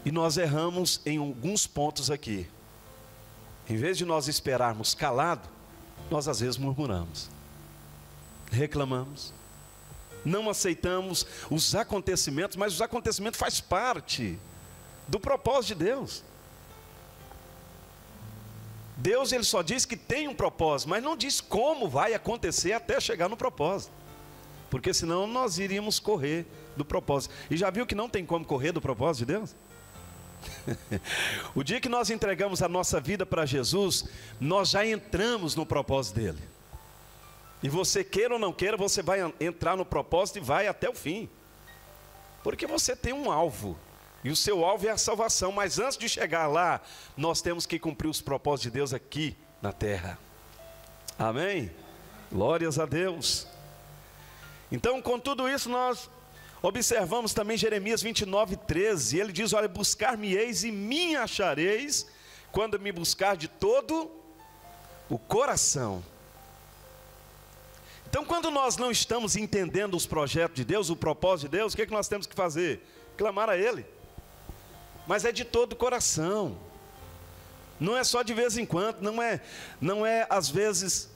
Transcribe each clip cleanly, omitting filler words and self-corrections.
E nós erramos em alguns pontos aqui. Em vez de nós esperarmos calado, nós às vezes murmuramos, reclamamos, não aceitamos os acontecimentos, mas os acontecimentos fazem parte do propósito de Deus. Deus, ele só diz que tem um propósito, mas não diz como vai acontecer até chegar no propósito, porque senão nós iríamos correr do propósito. E já viu que não tem como correr do propósito de Deus? O dia que nós entregamos a nossa vida para Jesus, nós já entramos no propósito dele. E você queira ou não queira, você vai entrar no propósito e vai até o fim, porque você tem um alvo, e o seu alvo é a salvação. Mas antes de chegar lá, nós temos que cumprir os propósitos de Deus aqui na terra. Amém? Glórias a Deus. Então, com tudo isso, nós observamos também Jeremias 29:13, ele diz: olha, buscar-me-eis e me achareis, quando me buscar de todo o coração. Então, quando nós não estamos entendendo os projetos de Deus, o propósito de Deus, o que é que nós temos que fazer? Clamar a Ele. Mas é de todo o coração, não é só de vez em quando, não é às vezes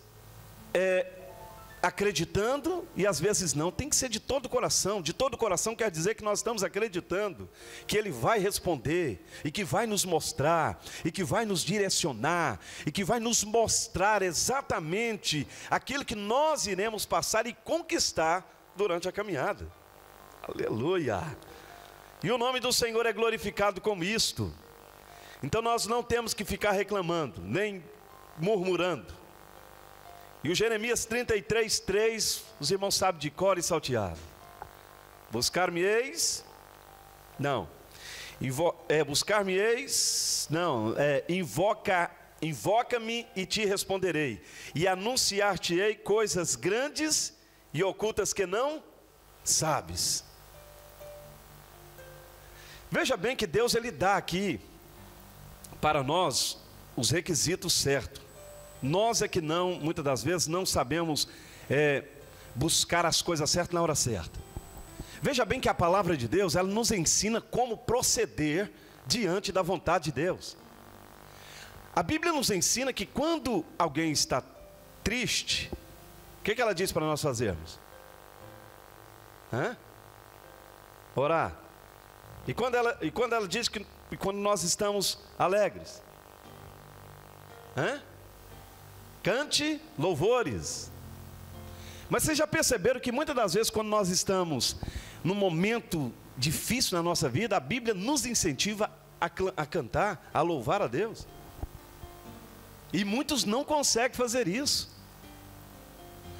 acreditando e às vezes não, tem que ser de todo o coração. De todo o coração quer dizer que nós estamos acreditando que Ele vai responder, e que vai nos mostrar, e que vai nos direcionar, e que vai nos mostrar exatamente aquilo que nós iremos passar e conquistar durante a caminhada. Aleluia! E o nome do Senhor é glorificado com isto. Então nós não temos que ficar reclamando, nem murmurando. E o Jeremias 33:3, os irmãos sabem de cor e salteado. Buscar-me-eis, não, buscar-me-eis, não, invoca-me e te responderei, e anunciar-te-ei coisas grandes e ocultas que não sabes. Veja bem que Deus, ele dá aqui para nós os requisitos certos. Nós é que não, muitas das vezes, não sabemos buscar as coisas certas na hora certa. Veja bem que a palavra de Deus, ela nos ensina como proceder diante da vontade de Deus. A Bíblia nos ensina que quando alguém está triste, o que ela diz para nós fazermos? Orar. E quando ela diz que quando nós estamos alegres? Cante louvores. Mas vocês já perceberam que muitas das vezes, quando nós estamos num momento difícil na nossa vida, a Bíblia nos incentiva a cantar, a louvar a Deus? E muitos não conseguem fazer isso.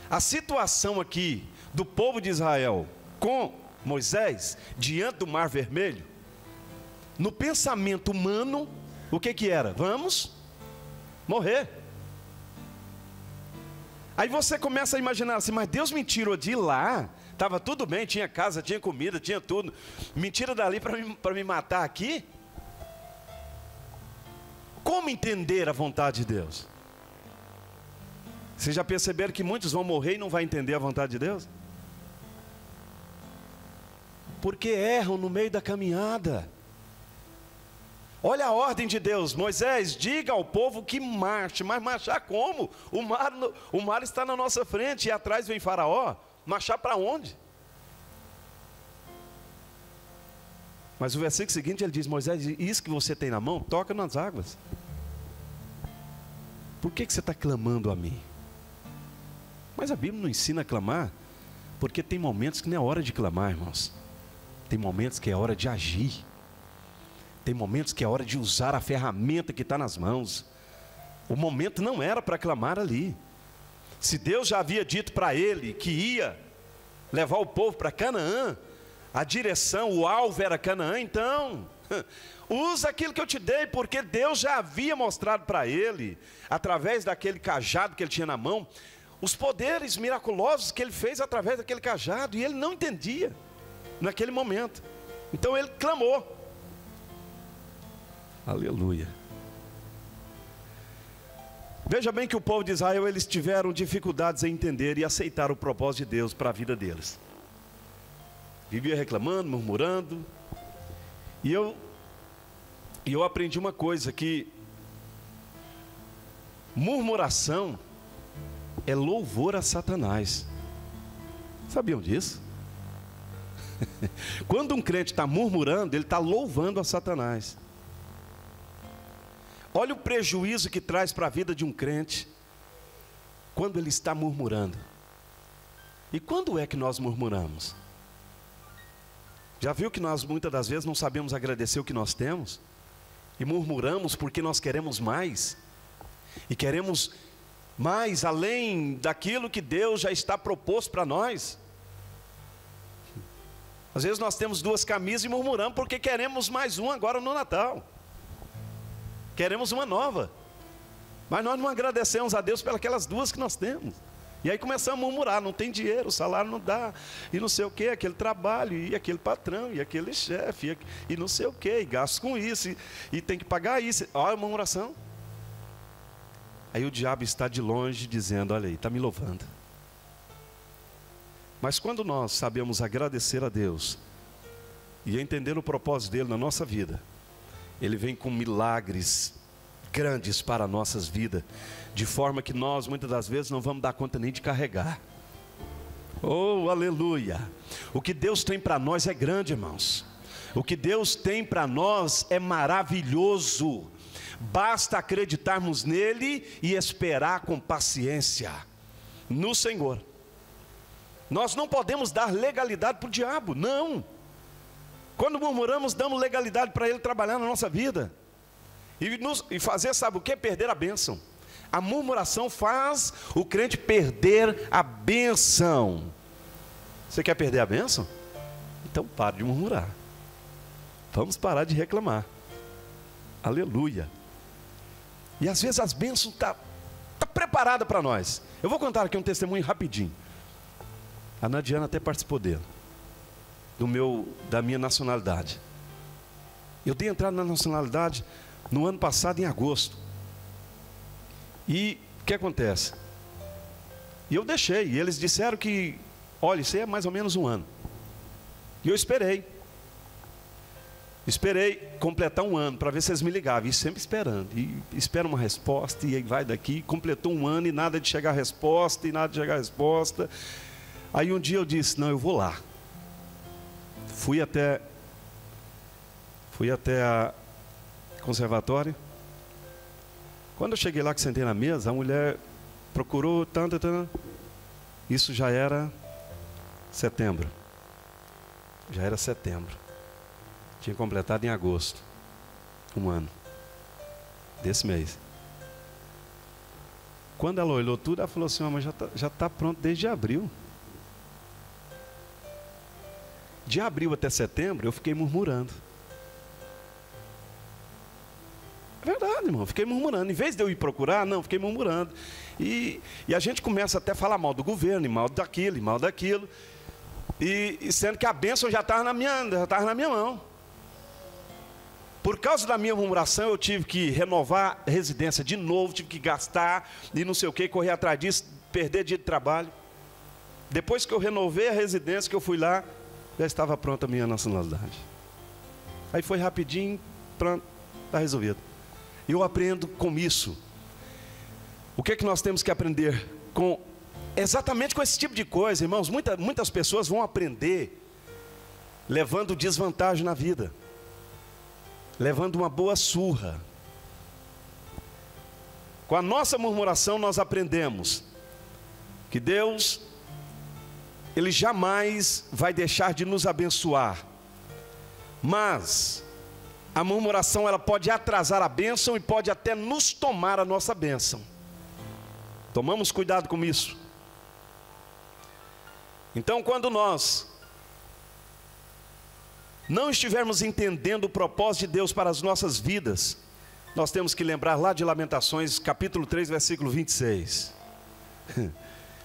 A situação aqui do povo de Israel com Moisés, diante do Mar Vermelho, no pensamento humano, o que era? Vamos morrer. Aí você começa a imaginar assim, mas Deus me tirou de lá, estava tudo bem, tinha casa, tinha comida, tinha tudo, me tira dali para me matar aqui? Como entender a vontade de Deus? Vocês já perceberam que muitos vão morrer e não vão entender a vontade de Deus? Porque erram no meio da caminhada. Olha a ordem de Deus: Moisés, diga ao povo que marche. Mas marchar como? O mar está na nossa frente e atrás vem Faraó. Marchar para onde? Mas o versículo seguinte ele diz: Moisés, isso que você tem na mão, toca nas águas. Por que você está clamando a mim? Mas a Bíblia não ensina a clamar, porque tem momentos que não é hora de clamar, irmãos. Tem momentos que é hora de agir. Tem momentos que é hora de usar a ferramenta que está nas mãos. O momento não era para clamar ali. Se Deus já havia dito para ele que ia levar o povo para Canaã, a direção, o alvo era Canaã, então usa aquilo que eu te dei, porque Deus já havia mostrado para ele, através daquele cajado que ele tinha na mão, os poderes miraculosos que ele fez através daquele cajado, e ele não entendia naquele momento. Então ele clamou. Aleluia. Veja bem que o povo de Israel, eles tiveram dificuldades em entender e aceitar o propósito de Deus para a vida deles. Vivia reclamando, murmurando. E eu E eu aprendi uma coisa, que murmuração é louvor a Satanás. Sabiam disso? Quando um crente está murmurando, ele está louvando a Satanás. Olha o prejuízo que traz para a vida de um crente quando ele está murmurando. E quando é que nós murmuramos? Já viu que nós muitas das vezes não sabemos agradecer o que nós temos? E murmuramos porque nós queremos mais. E queremos mais além daquilo que Deus já está proposto para nós. Às vezes nós temos 2 camisas e murmuramos porque queremos mais uma agora no Natal. Queremos uma nova. Mas nós não agradecemos a Deus pelas 2 que nós temos. E aí começamos a murmurar, não tem dinheiro, o salário não dá, e não sei o que, aquele trabalho, e aquele patrão, e aquele chefe, e não sei o que, e gasto com isso, e tem que pagar isso. Olha a murmuração. Aí o diabo está de longe dizendo, olha aí, está me louvando. Mas quando nós sabemos agradecer a Deus, e entender o propósito dele na nossa vida, ele vem com milagres grandes para nossas vidas, de forma que nós muitas das vezes não vamos dar conta nem de carregar. Oh, aleluia! O que Deus tem para nós é grande, irmãos. O que Deus tem para nós é maravilhoso. Basta acreditarmos nele e esperar com paciência no Senhor. Nós não podemos dar legalidade para o diabo, não. Quando murmuramos, damos legalidade para ele trabalhar na nossa vida. E fazer, sabe o que? Perder a bênção. A murmuração faz o crente perder a bênção. Você quer perder a bênção? Então pare de murmurar. Vamos parar de reclamar. Aleluia. E às vezes as bênçãos estão preparadas para nós. Eu vou contar aqui um testemunho rapidinho. A Nadiana até participou dele. Da minha nacionalidade. Eu dei entrada na nacionalidade no ano passado, em agosto. E o que acontece? E eu deixei, e eles disseram que, olha, isso aí é mais ou menos 1 ano. E eu esperei completar 1 ano, para ver se eles me ligavam, e sempre esperando, e espera uma resposta, e aí vai daqui, completou 1 ano, e nada de chegar a resposta, Aí um dia eu disse, não, eu vou lá. Fui até a conservatório. Quando eu cheguei lá, que sentei na mesa, a mulher procurou, isso já era setembro. Tinha completado em agosto, 1 ano, desse mês. Quando ela olhou tudo, ela falou assim, mas já tá pronto desde abril. De abril até setembro, eu fiquei murmurando. É verdade, irmão, fiquei murmurando. Em vez de eu ir procurar, não, fiquei murmurando. E a gente começa até a falar mal do governo, e mal daquilo, e mal daquilo. E sendo que a bênção já estava na minha mão. Por causa da minha murmuração, eu tive que renovar a residência de novo, tive que gastar, e não sei o que, correr atrás disso, perder dia de trabalho. Depois que eu renovei a residência, que eu fui lá, já estava pronta a minha nacionalidade. Aí foi rapidinho, pronto, está resolvido. E eu aprendo com isso. O que é que nós temos que aprender? Exatamente com esse tipo de coisa, irmãos. Muitas pessoas vão aprender levando desvantagem na vida, levando uma boa surra. Com a nossa murmuração nós aprendemos que Deus, Ele jamais vai deixar de nos abençoar. Mas a murmuração, ela pode atrasar a bênção e pode até nos tomar a nossa bênção. Tomamos cuidado com isso. Então, quando nós não estivermos entendendo o propósito de Deus para as nossas vidas, nós temos que lembrar lá de Lamentações, capítulo 3, versículo 26.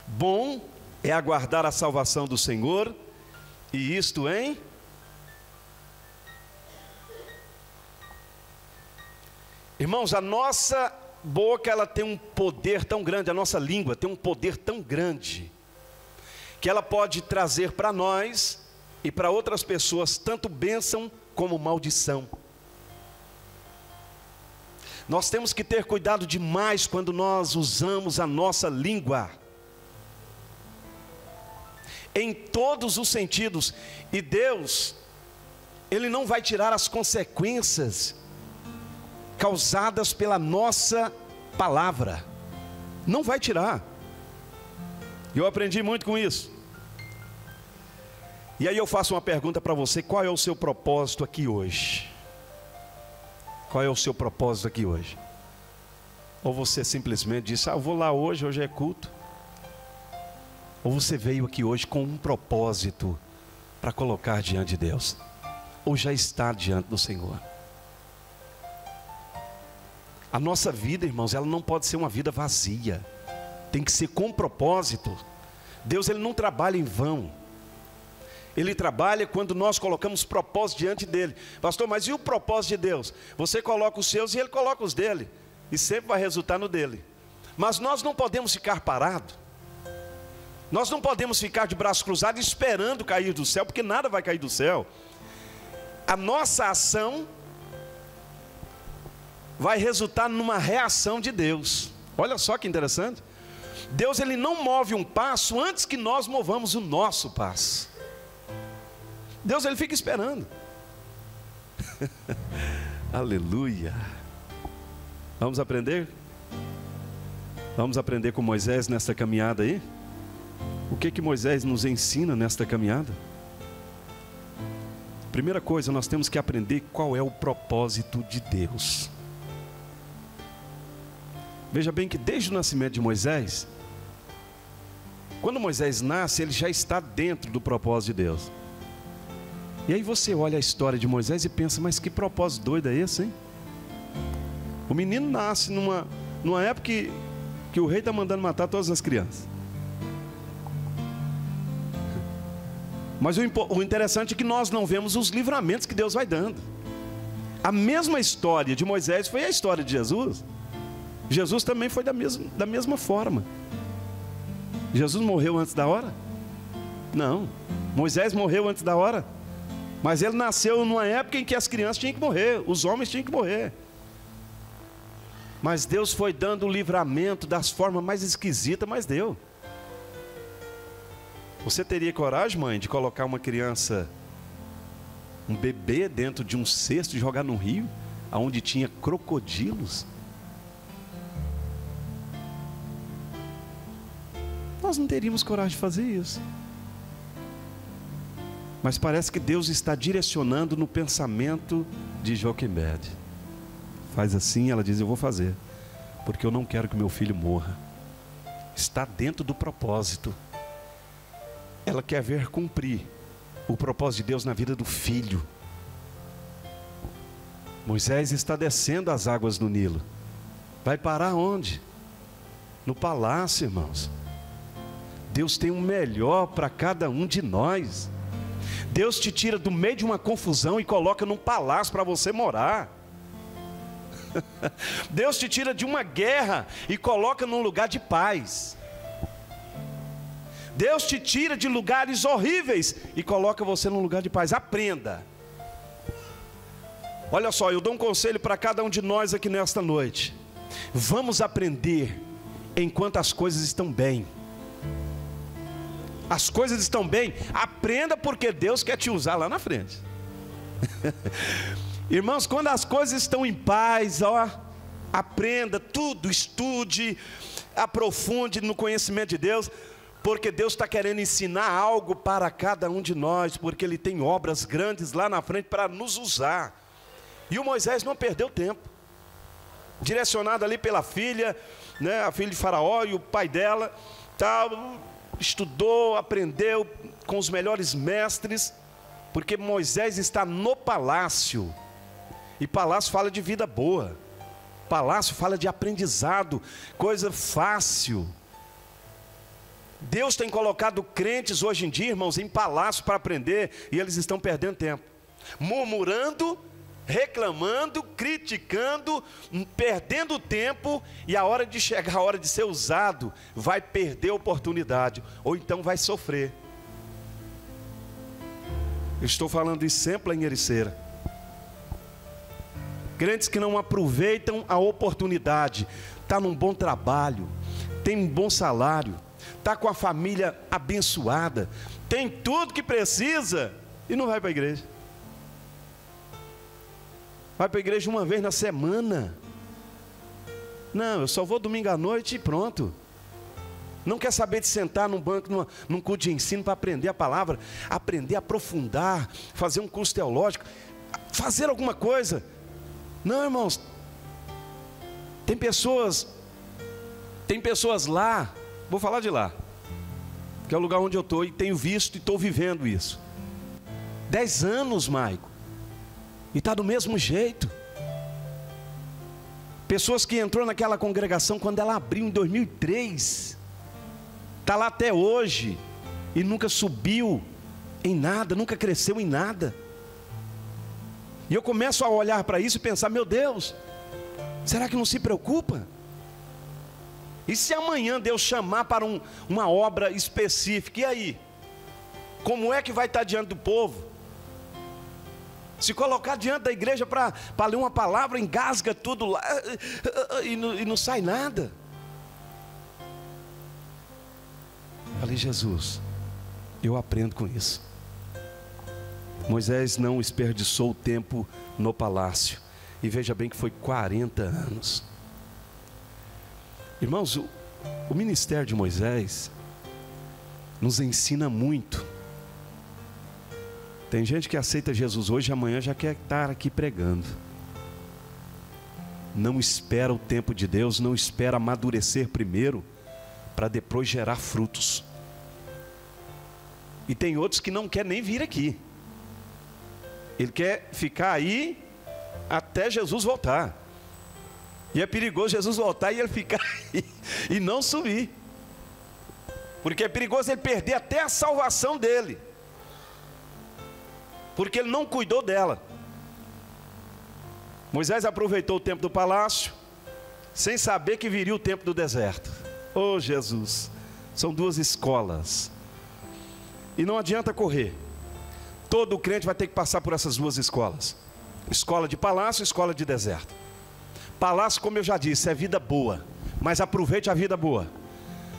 Bom é aguardar a salvação do Senhor, e isto em... Irmãos, a nossa boca, ela tem um poder tão grande, a nossa língua tem um poder tão grande, que ela pode trazer para nós e para outras pessoas tanto bênção como maldição. Nós temos que ter cuidado demais quando nós usamos a nossa língua, em todos os sentidos. E Deus, Ele não vai tirar as consequências causadas pela nossa palavra, não vai tirar. Eu aprendi muito com isso. E aí eu faço uma pergunta para você: qual é o seu propósito aqui hoje? Qual é o seu propósito aqui hoje? Ou você simplesmente disse: eu vou lá hoje é culto. Ou você veio aqui hoje com um propósito para colocar diante de Deus, ou já está diante do Senhor. A nossa vida, irmãos, ela não pode ser uma vida vazia, tem que ser com propósito. Deus, Ele não trabalha em vão. Ele trabalha quando nós colocamos propósito diante dEle. Pastor, mas e o propósito de Deus? Você coloca os seus e Ele coloca os dele, e sempre vai resultar no dele. Mas nós não podemos ficar parados. Nós não podemos ficar de braços cruzados esperando cair do céu, porque nada vai cair do céu. A nossa ação vai resultar numa reação de Deus. Olha só que interessante. Deus, Ele não move um passo antes que nós movamos o nosso passo. Deus, Ele fica esperando. Aleluia. Vamos aprender? Vamos aprender com Moisés nesta caminhada aí? O que Moisés nos ensina nesta caminhada? Primeira coisa, nós temos que aprender qual é o propósito de Deus. Veja bem que desde o nascimento de Moisés, quando Moisés nasce, ele já está dentro do propósito de Deus. E aí você olha a história de Moisés e pensa: mas que propósito doido é esse, hein? O menino nasce numa época que o rei está mandando matar todas as crianças. Mas o interessante é que nós não vemos os livramentos que Deus vai dando. A mesma história de Moisés foi a história de Jesus. Jesus também foi da mesma forma. Jesus morreu antes da hora? Não. Moisés morreu antes da hora, mas ele nasceu numa época em que as crianças tinham que morrer, os homens tinham que morrer. Mas Deus foi dando o livramento das formas mais esquisitas, mas deu. Você teria coragem, mãe, de colocar uma criança, um bebê, dentro de um cesto e jogar no rio, onde tinha crocodilos? Nós não teríamos coragem de fazer isso. Mas parece que Deus está direcionando no pensamento de Joquebede. Faz assim, ela diz: eu vou fazer, porque eu não quero que meu filho morra. Está dentro do propósito. Ela quer ver cumprir o propósito de Deus na vida do filho. Moisés está descendo as águas do Nilo. Vai parar onde? No palácio, irmãos. Deus tem o melhor para cada um de nós. Deus te tira do meio de uma confusão e coloca num palácio para você morar. Deus te tira de uma guerra e coloca num lugar de paz. Deus te tira de lugares horríveis e coloca você num lugar de paz. Aprenda. Olha só, eu dou um conselho para cada um de nós aqui nesta noite. Vamos aprender enquanto as coisas estão bem. As coisas estão bem, aprenda, porque Deus quer te usar lá na frente. Irmãos, quando as coisas estão em paz, aprenda tudo, estude, aprofunde no conhecimento de Deus, porque Deus está querendo ensinar algo para cada um de nós, porque Ele tem obras grandes lá na frente para nos usar. E o Moisés não perdeu tempo, direcionado ali pela filha, né, a filha de Faraó e o pai dela, tal, estudou, aprendeu com os melhores mestres, porque Moisés está no palácio, e palácio fala de vida boa, palácio fala de aprendizado, coisa fácil. Deus tem colocado crentes hoje em dia, irmãos, em palácio para aprender, e eles estão perdendo tempo, murmurando, reclamando, criticando, perdendo tempo, e a hora de chegar, a hora de ser usado, vai perder a oportunidade, ou então vai sofrer. Eu estou falando isso sempre lá em Ericeira. crentes que não aproveitam a oportunidade. Está num bom trabalho, tem um bom salário, está com a família abençoada, tem tudo que precisa e não vai para a igreja. Vai para a igreja uma vez na semana. Não, eu só vou domingo à noite e pronto. Não quer saber de sentar num banco, num culto de ensino para aprender a palavra, aprender a aprofundar, fazer um curso teológico, fazer alguma coisa. Não, irmãos, tem pessoas lá, vou falar de lá, que é o lugar onde eu estou e tenho visto e estou vivendo isso. 10 anos, Maico, e está do mesmo jeito. Pessoas que entrou naquela congregação quando ela abriu em 2003, está lá até hoje e nunca subiu em nada, nunca cresceu em nada. E eu começo a olhar para isso e pensar, meu Deus, será que não se preocupa? E se amanhã Deus chamar para uma obra específica, e aí? Como é que vai estar diante do povo? Se colocar diante da igreja para ler uma palavra, engasga tudo lá e não sai nada. Falei, Jesus, eu aprendo com isso. Moisés não desperdiçou o tempo no palácio. E veja bem que foi 40 anos. Irmãos, o ministério de Moisés nos ensina muito. Tem gente que aceita Jesus hoje e amanhã já quer estar aqui pregando. Não espera o tempo de Deus, não espera amadurecer primeiro, para depois gerar frutos. E tem outros que não quer nem vir aqui. Ele quer ficar aí até Jesus voltar. E é perigoso Jesus voltar e ele ficar aí e não subir. Porque é perigoso ele perder até a salvação dele. Porque ele não cuidou dela. Moisés aproveitou o tempo do palácio, sem saber que viria o tempo do deserto. Oh Jesus, são duas escolas. E não adianta correr. Todo crente vai ter que passar por essas duas escolas. Escola de palácio e escola de deserto. Palácio, como eu já disse, é vida boa. Mas aproveite a vida boa.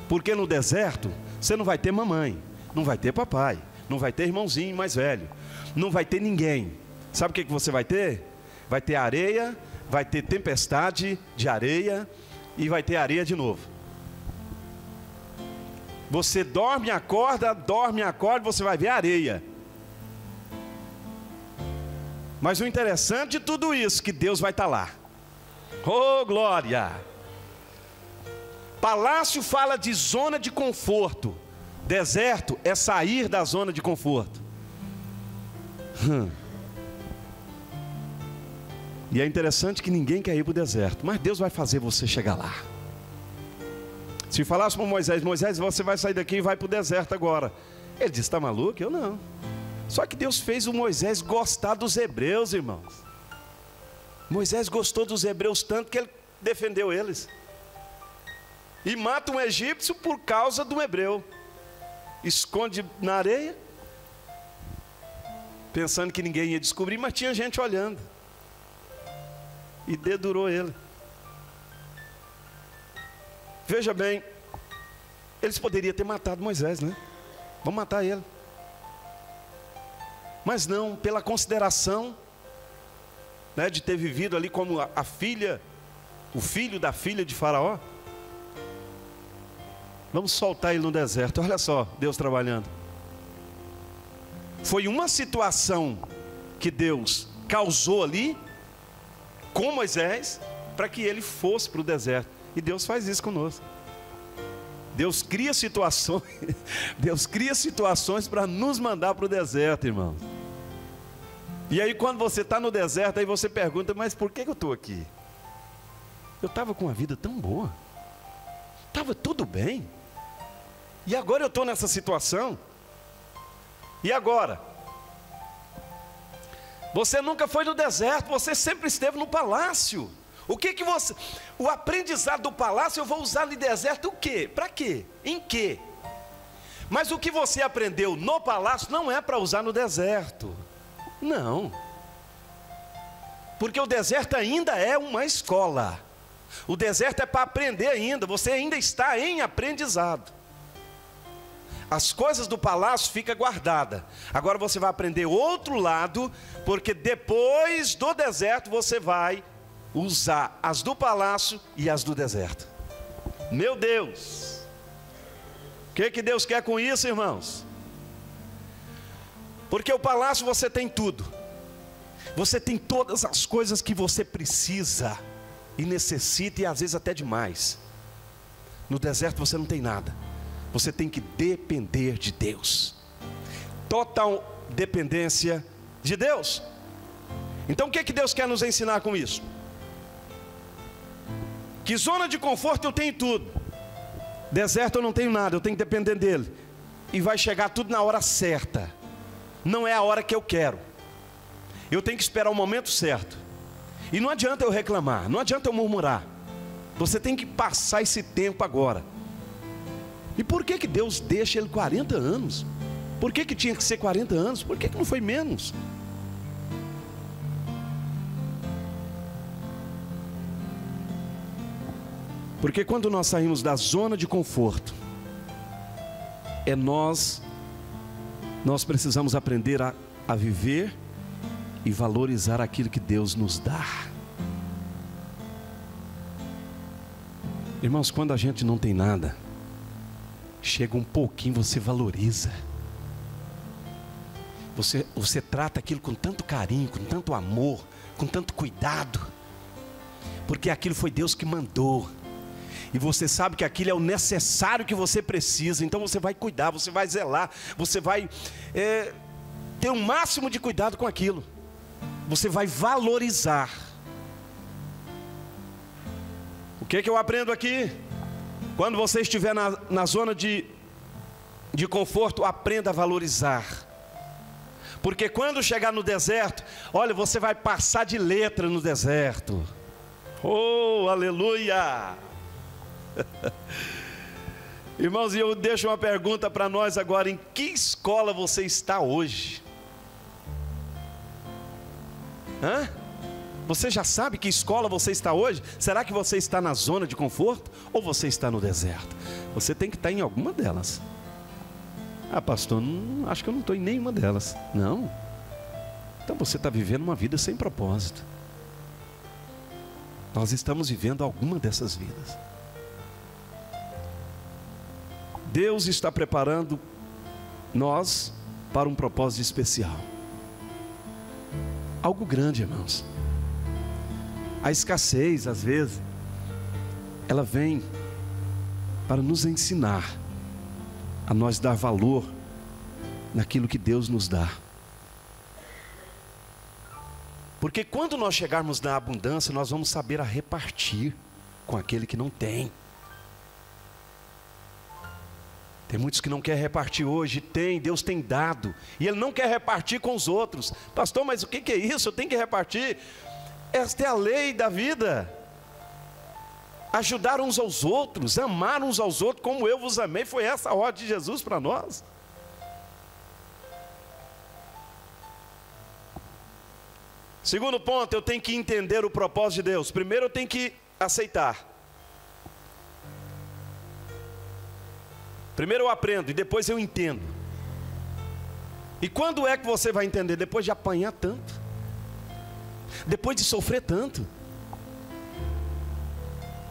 Porque no deserto, você não vai ter mamãe, não vai ter papai, não vai ter irmãozinho mais velho, não vai ter ninguém. Sabe o que você vai ter? Vai ter areia, vai ter tempestade de areia e vai ter areia de novo. Você dorme e acorda, você vai ver areia. Mas o interessante de tudo isso, que Deus vai estar lá. Oh, glória! Palácio fala de zona de conforto. Deserto é sair da zona de conforto. E é interessante que ninguém quer ir para o deserto, mas Deus vai fazer você chegar lá. Se falasse para Moisés, Moisés, você vai sair daqui e vai para o deserto agora. Ele disse, está maluco? Eu não. Só que Deus fez o Moisés gostar dos hebreus, irmãos. Moisés gostou dos hebreus tanto que ele defendeu eles. E mata um egípcio por causa do hebreu. Esconde na areia, pensando que ninguém ia descobrir, mas tinha gente olhando. E dedurou ele. Veja bem, eles poderiam ter matado Moisés, né? Vamos matar ele. Mas não, pela consideração, né, de ter vivido ali como a filha, o filho da filha de Faraó. Vamos soltar ele no deserto. Olha só, Deus trabalhando. Foi uma situação que Deus causou ali com Moisés para que ele fosse para o deserto. E Deus faz isso conosco. Deus cria situações, Deus cria situações para nos mandar para o deserto, irmãos. E aí quando você está no deserto, aí você pergunta, mas por que eu estou aqui? Eu estava com uma vida tão boa, estava tudo bem, e agora eu estou nessa situação. E agora? Você nunca foi no deserto, você sempre esteve no palácio. O que você... O aprendizado do palácio eu vou usar no deserto o quê? Para quê? Em quê? Mas o que você aprendeu no palácio não é para usar no deserto. Não. Porque o deserto ainda é uma escola. O deserto é para aprender ainda, você ainda está em aprendizado. As coisas do palácio ficam guardadas. Agora você vai aprender outro lado, porque depois do deserto você vai usar as do palácio e as do deserto. Meu Deus! O que Deus quer com isso, irmãos? Porque o palácio você tem tudo. Você tem todas as coisas que você precisa e necessita, e às vezes até demais. No deserto você não tem nada. Você tem que depender de Deus. Total dependência de Deus. Então o que Deus quer nos ensinar com isso? Que zona de conforto eu tenho tudo. Deserto eu não tenho nada, eu tenho que depender dele. E vai chegar tudo na hora certa. Não é a hora que eu quero. Eu tenho que esperar o momento certo. E não adianta eu reclamar, não adianta eu murmurar. Você tem que passar esse tempo agora. E por que Deus deixa ele 40 anos? Por que tinha que ser 40 anos? Por que não foi menos? Porque quando nós saímos da zona de conforto, nós precisamos aprender a viver e valorizar aquilo que Deus nos dá. Irmãos, quando a gente não tem nada, chega um pouquinho, você valoriza. Você trata aquilo com tanto carinho, com tanto amor, com tanto cuidado. Porque aquilo foi Deus que mandou. E você sabe que aquilo é o necessário que você precisa. Então você vai cuidar, você vai zelar, você vai ter o máximo de cuidado com aquilo. Você vai valorizar. O que eu aprendo aqui? Quando você estiver na zona de conforto, aprenda a valorizar. Porque quando chegar no deserto, olha, você vai passar de letra no deserto. Oh, aleluia! Irmãos, e eu deixo uma pergunta para nós agora: em que escola você está hoje? Você já sabe que escola você está hoje? Será que você está na zona de conforto ou você está no deserto? Você tem que estar em alguma delas. Ah, pastor, acho que eu não estou em nenhuma delas. Não. Então você está vivendo uma vida sem propósito. Nós estamos vivendo alguma dessas vidas. Deus está preparando nós para um propósito especial. Algo grande, irmãos. A escassez, às vezes, ela vem para nos ensinar a nós dar valor naquilo que Deus nos dá. Porque quando nós chegarmos na abundância, nós vamos saber a repartir com aquele que não tem. Tem muitos que não querem repartir hoje. Deus tem dado, e Ele não quer repartir com os outros. Pastor, mas o que é isso? Eu tenho que repartir. Esta é a lei da vida. Ajudar uns aos outros, amar uns aos outros como eu vos amei. Foi essa a ordem de Jesus para nós. Segundo ponto, eu tenho que entender o propósito de Deus. Primeiro eu tenho que aceitar. Primeiro eu aprendo e depois eu entendo. E quando é que você vai entender? Depois de apanhar tanto, depois de sofrer tanto.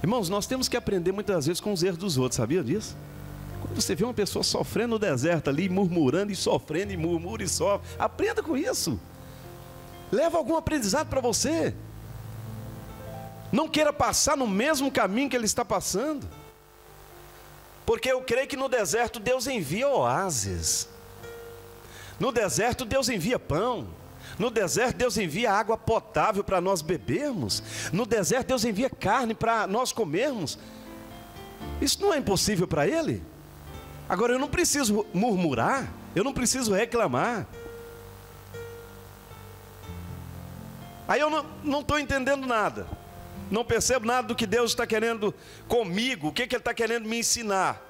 Irmãos, nós temos que aprender muitas vezes com os erros dos outros, sabia disso? Quando você vê uma pessoa sofrendo no deserto ali, murmurando e sofrendo, e murmura e sofre, aprenda com isso. Leva algum aprendizado para você. Não queira passar no mesmo caminho que ele está passando. Porque eu creio que no deserto Deus envia oásis. No deserto Deus envia pão. No deserto Deus envia água potável para nós bebermos. No deserto Deus envia carne para nós comermos. Isso não é impossível para Ele? Agora eu não preciso murmurar, eu não preciso reclamar. Aí eu não estou entendendo nada. Não percebo nada do que Deus está querendo comigo. O que Ele está querendo me ensinar.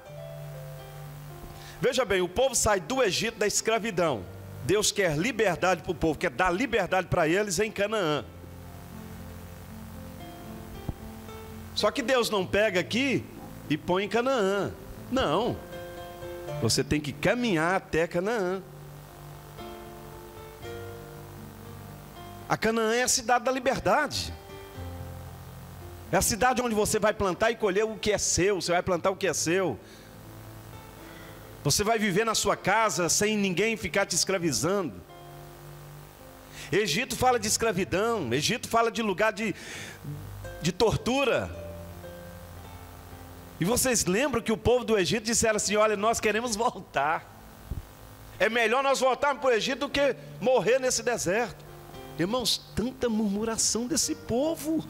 Veja bem, o povo sai do Egito, da escravidão. Deus quer liberdade para o povo, quer dar liberdade para eles em Canaã. Só que Deus não pega aqui e põe em Canaã. Não. Você tem que caminhar até Canaã. A Canaã é a cidade da liberdade. É a cidade onde você vai plantar e colher o que é seu. Você vai plantar o que é seu. Você vai viver na sua casa sem ninguém ficar te escravizando. Egito fala de escravidão. Egito fala de lugar de tortura. E vocês lembram que o povo do Egito disseram assim: olha, nós queremos voltar. É melhor nós voltarmos para o Egito do que morrer nesse deserto. Irmãos, tanta murmuração desse povo.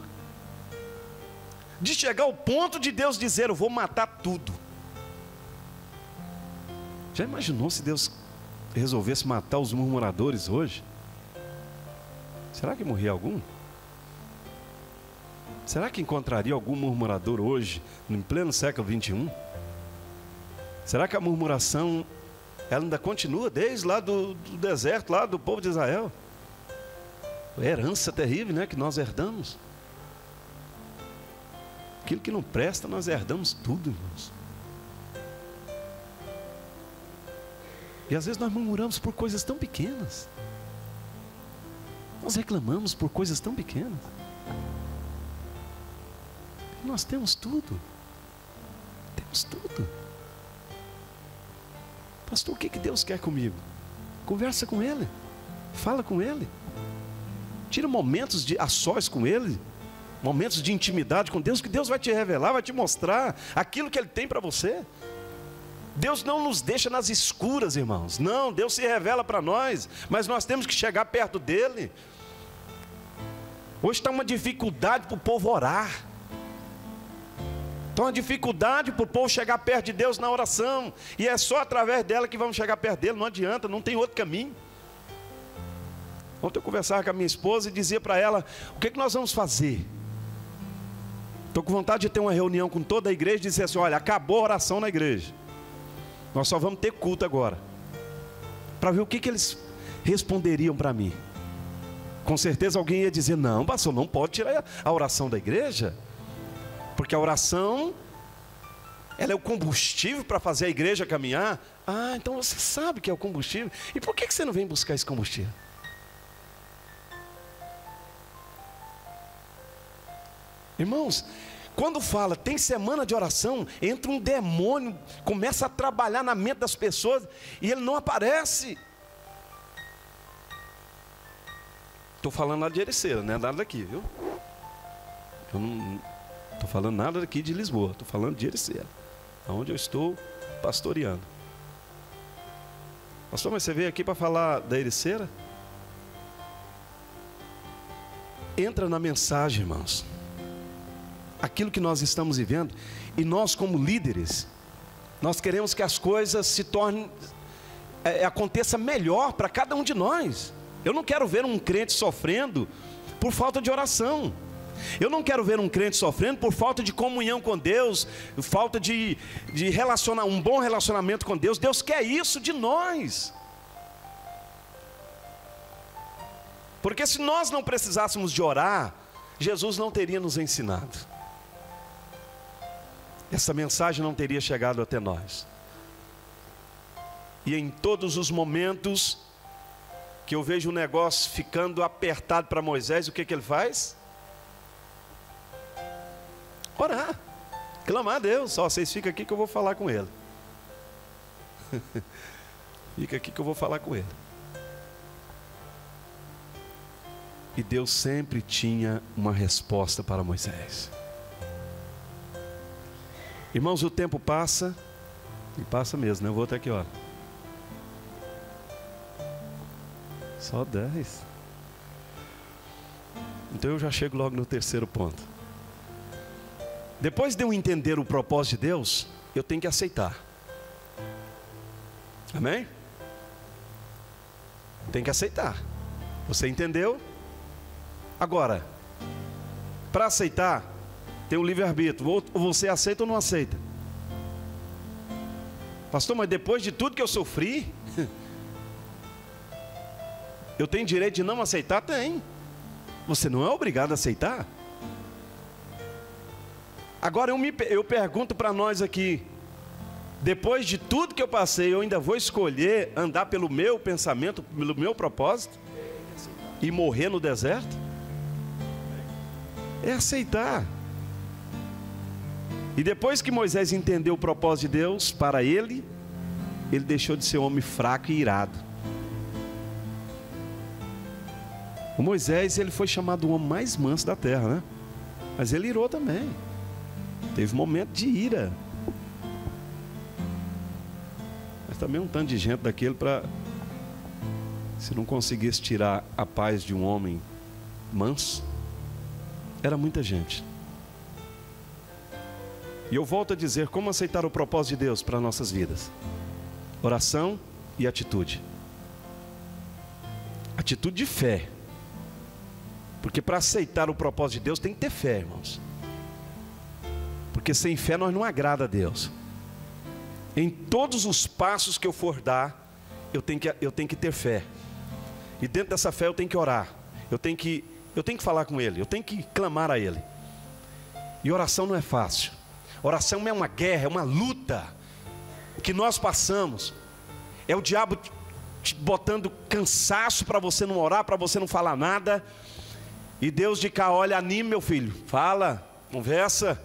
De chegar ao ponto de Deus dizer: eu vou matar tudo. Já imaginou se Deus resolvesse matar os murmuradores hoje? Será que morria algum? Será que encontraria algum murmurador hoje, em pleno século 21? Será que a murmuração, ela ainda continua desde lá do deserto, lá do povo de Israel? A herança terrível, né, que nós herdamos. Aquilo que não presta, nós herdamos tudo, irmãos. E às vezes nós murmuramos por coisas tão pequenas. Nós reclamamos por coisas tão pequenas. Nós temos tudo. Temos tudo. Pastor, o que Deus quer comigo? Conversa com Ele. Fala com Ele. Tira momentos a sós com Ele. Momentos de intimidade com Deus, que Deus vai te revelar, vai te mostrar aquilo que Ele tem para você. Deus não nos deixa nas escuras, irmãos. Não, Deus se revela para nós, mas nós temos que chegar perto dEle. Hoje está uma dificuldade para o povo orar. Está uma dificuldade para o povo chegar perto de Deus na oração. E é só através dela que vamos chegar perto dEle. Não adianta, não tem outro caminho. Ontem eu conversava com a minha esposa e dizia para ela: o que nós vamos fazer? Estou com vontade de ter uma reunião com toda a igreja e dizer assim: olha, acabou a oração na igreja. Nós só vamos ter culto agora. Para ver o que eles responderiam para mim. Com certeza alguém ia dizer: não, pastor, não pode tirar a oração da igreja. Porque a oração, ela é o combustível para fazer a igreja caminhar. Ah, então você sabe que é o combustível. E por que você não vem buscar esse combustível? Irmãos, quando fala tem semana de oração, entra um demônio, começa a trabalhar na mente das pessoas e ele não aparece. Estou falando lá de Ericeira, não é nada daqui, viu? Eu não estou falando nada daqui de Lisboa, estou falando de Ericeira, onde eu estou pastoreando. Pastor, mas você veio aqui para falar da Ericeira? Entra na mensagem, irmãos. Aquilo que nós estamos vivendo, e nós como líderes, nós queremos que as coisas se tornem, aconteça melhor para cada um de nós. Eu não quero ver um crente sofrendo por falta de oração. Eu não quero ver um crente sofrendo por falta de comunhão com Deus, falta de um bom relacionamento com Deus. Deus quer isso de nós. Porque se nós não precisássemos de orar, Jesus não teria nos ensinado. Essa mensagem não teria chegado até nós. E em todos os momentos que eu vejo o negócio ficando apertado para Moisés, o que ele faz? Orar, clamar a Deus. Ó, vocês ficam aqui que eu vou falar com ele. Fica aqui que eu vou falar com ele. E Deus sempre tinha uma resposta para Moisés. Irmãos, o tempo passa, e passa mesmo, né? Eu vou até aqui, ó. Só 10. Então eu já chego logo no terceiro ponto. Depois de eu entender o propósito de Deus, eu tenho que aceitar. Amém? Tem que aceitar. Você entendeu? Agora, para aceitar, tem um livre-arbítrio. Ou você aceita ou não aceita. Pastor, mas depois de tudo que eu sofri, eu tenho direito de não aceitar? Tem. Você não é obrigado a aceitar. Agora eu pergunto para nós aqui, depois de tudo que eu passei, eu ainda vou escolher andar pelo meu pensamento, pelo meu propósito e morrer no deserto? É aceitar. E depois que Moisés entendeu o propósito de Deus para ele deixou de ser um homem fraco e irado. O Moisés, ele foi chamado o homem mais manso da terra, né? Mas ele irou também. Teve um momento de ira. Mas também um tanto de gente daquele para... Se não conseguisse tirar a paz de um homem manso, era muita gente. E eu volto a dizer, como aceitar o propósito de Deus para nossas vidas? Oração e atitude. Atitude de fé. Porque para aceitar o propósito de Deus tem que ter fé, irmãos. Porque sem fé nós não agrada a Deus. Em todos os passos que eu for dar, eu tenho que ter fé. E dentro dessa fé eu tenho que orar. Eu tenho que falar com Ele. Eu tenho que clamar a Ele. E oração não é fácil. Oração é uma guerra, é uma luta que nós passamos. É o diabo te botando cansaço para você não orar, para você não falar nada. E Deus de cá, olha, anime meu filho, fala, conversa,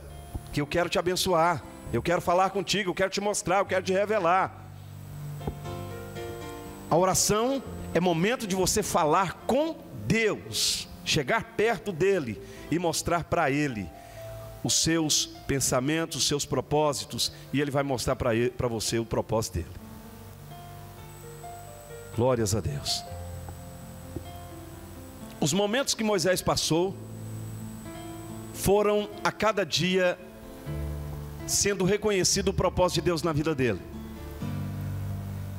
que eu quero te abençoar. Eu quero falar contigo, eu quero te mostrar, eu quero te revelar. A oração é momento de você falar com Deus, chegar perto dele e mostrar para ele os seus pensamentos, os seus propósitos, e ele vai mostrar para você o propósito dele. Glórias a Deus. Os momentos que Moisés passou foram a cada dia sendo reconhecido o propósito de Deus na vida dele.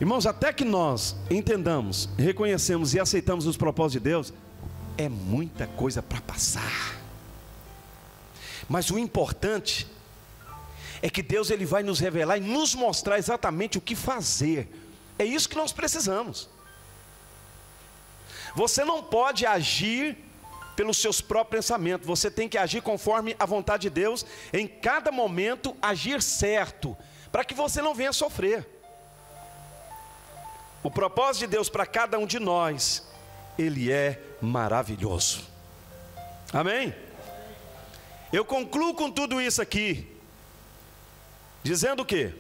Irmãos, até que nós entendamos, reconhecemos e aceitamos os propósitos de Deus, é muita coisa para passar. Mas o importante é que Deus, ele vai nos revelar e nos mostrar exatamente o que fazer. É isso que nós precisamos. Você não pode agir pelos seus próprios pensamentos. Você tem que agir conforme a vontade de Deus. Em cada momento, agir certo, para que você não venha sofrer. O propósito de Deus para cada um de nós, ele é maravilhoso. Amém? Eu concluo com tudo isso aqui, dizendo o quê?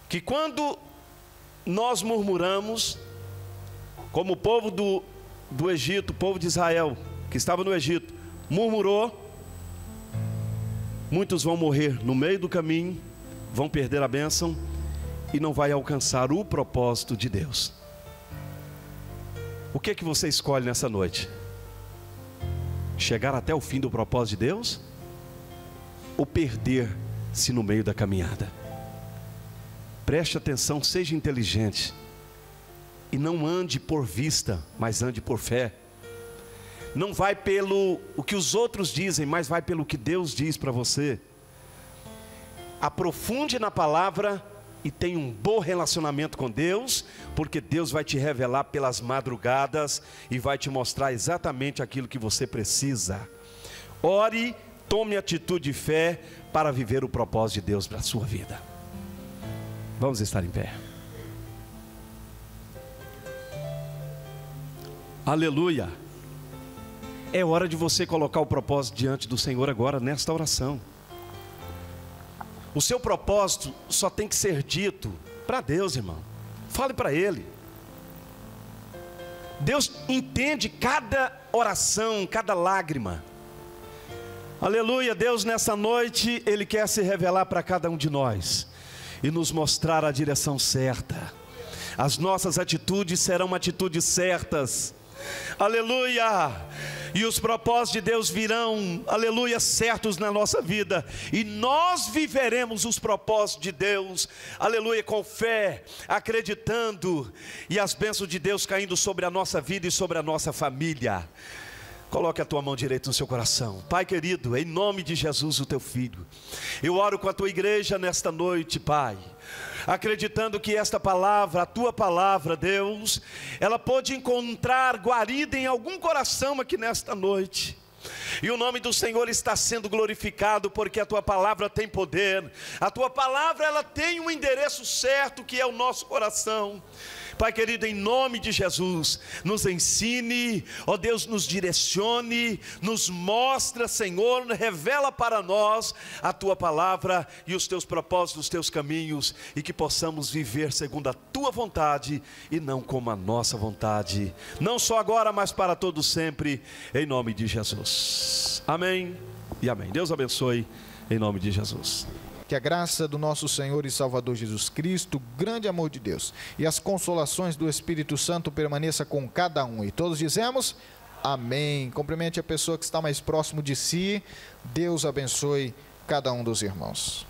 Que quando nós murmuramos, como o povo do Egito, o povo de Israel, que estava no Egito, murmurou, muitos vão morrer no meio do caminho, vão perder a bênção e não vai alcançar o propósito de Deus. O que é que você escolhe nessa noite? Chegar até o fim do propósito de Deus? Ou perder-se no meio da caminhada? Preste atenção, seja inteligente. E não ande por vista, mas ande por fé. Não vai pelo o que os outros dizem, mas vai pelo que Deus diz para você. Aprofunde na palavra e tenha um bom relacionamento com Deus, porque Deus vai te revelar pelas madrugadas e vai te mostrar exatamente aquilo que você precisa. Ore, tome atitude de fé para viver o propósito de Deus para a sua vida. Vamos estar em pé. Aleluia. É hora de você colocar o propósito diante do Senhor agora, nesta oração. O seu propósito só tem que ser dito para Deus, irmão. Fale para Ele. Deus entende cada oração, cada lágrima. Aleluia. Deus, nessa noite, Ele quer se revelar para cada um de nós e nos mostrar a direção certa. As nossas atitudes serão atitudes certas. Aleluia. E os propósitos de Deus virão, aleluia, certos na nossa vida. E nós viveremos os propósitos de Deus, aleluia, com fé, acreditando. E as bênçãos de Deus caindo sobre a nossa vida e sobre a nossa família. Coloque a tua mão direita no seu coração. Pai querido, em nome de Jesus, o teu filho, eu oro com a tua igreja nesta noite, Pai, acreditando que esta palavra, a tua palavra, Deus, ela pode encontrar guarida em algum coração aqui nesta noite. E o nome do Senhor está sendo glorificado, porque a tua palavra tem poder. A tua palavra, ela tem um endereço certo, que é o nosso coração. Pai querido, em nome de Jesus, nos ensine, ó Deus, nos direcione, nos mostra, Senhor, revela para nós a tua palavra e os teus propósitos, os teus caminhos, e que possamos viver segundo a tua vontade e não como a nossa vontade, não só agora, mas para todo sempre, em nome de Jesus. Amém e amém. Deus abençoe, em nome de Jesus. Que a graça do nosso Senhor e Salvador Jesus Cristo, o grande amor de Deus e as consolações do Espírito Santo permaneça com cada um. E todos dizemos amém. Cumprimente a pessoa que está mais próximo de si. Deus abençoe cada um dos irmãos.